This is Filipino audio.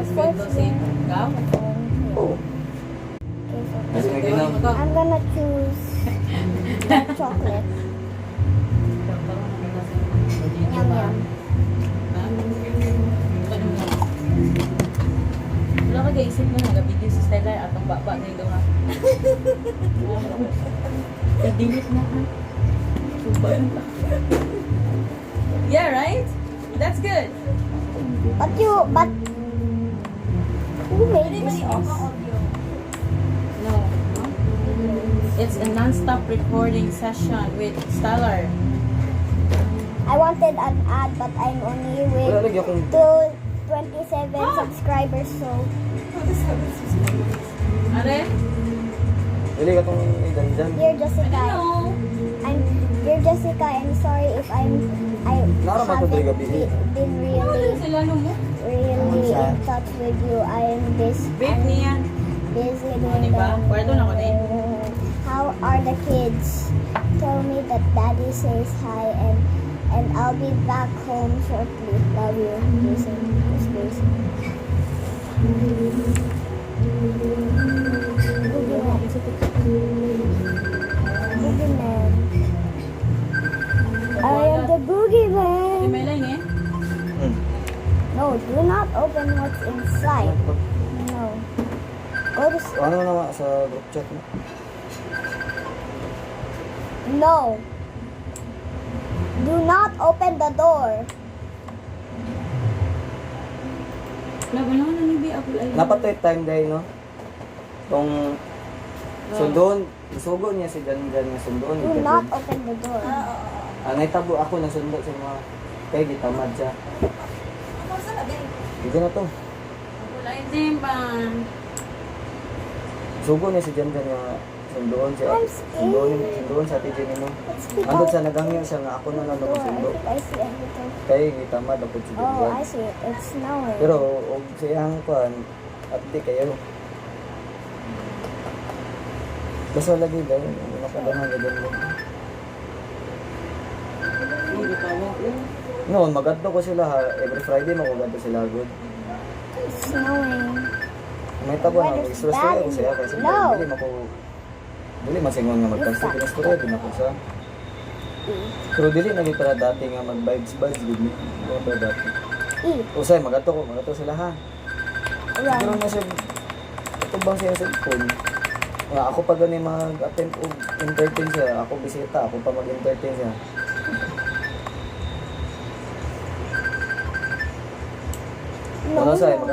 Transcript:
Unboxing. Ikaw? Oh. Kasi Okay, naginaw. I'm gonna choose dark chocolate. Yum yum. Wala ka gaisip mo nga video si Stella atong baba na yung ha. I-delete na ha. Yeah, right? That's good. But who made this mess? No. It's a non-stop recording session with Stellar. I wanted an ad, but I'm only Wala with lagi akong... 27 subscribers, so Are? Dili ka itong iganjan. dear Jessica, Hello. dear Jessica, I'm sorry if I Nara ba ito haven't gabi? been Ano really sila no mo? in touch with you. I'm Babe busy niya. doing Diba? Pwede na ko na eh. How are the kids? Tell me that daddy says hi and I'll be back home shortly. Love you, Jason. Space. Boogeyman. I am the Di boogeyman. may lang eh. No, do not open what's inside. No. Go to sleep. Ano na nga sa group chat mo? No. Do not open the door. Laban naman na ni Bi ako ay. Napatoy time day, no? Kung sundon, isugo niya si Janjan nga sundon. Do not open the door. Ang naitabo ako ng sundo sa mga kay gitamad siya. Hindi na to. Wala din ba? Sugo niya si Janjan nga sundoon siya. I'm scared. Sundoon sa tijin mo. Let's keep Andun out sa nagangyo siya nga ako na lang the door. I sundo. think I see everything. Kay gitamad ako si Oh, Janjan. I see it. It's snowing. Pero og siyang kuan at di kayo. Basta lagi daw, nakadahan ka dyan mo. Hindi pa mo. Noon, magadto ko sila ha. Every Friday makugadto sila good. It's snowing. May tabo na, Weather's mag-stress ko bad. ako siya kasi No. dili masingon nga magkansi pinastorya din ako sa. Pero dili naging para dati nga mag-vibes gud ni. Ano ba dati? Eat. Usay magadto sila ha. Pero Run. na siya tubang siya sa phone. Nga ako pa gani mag-attend og entertain siya, ako bisita, ako pa mag-entertain siya. No, Ano say, no.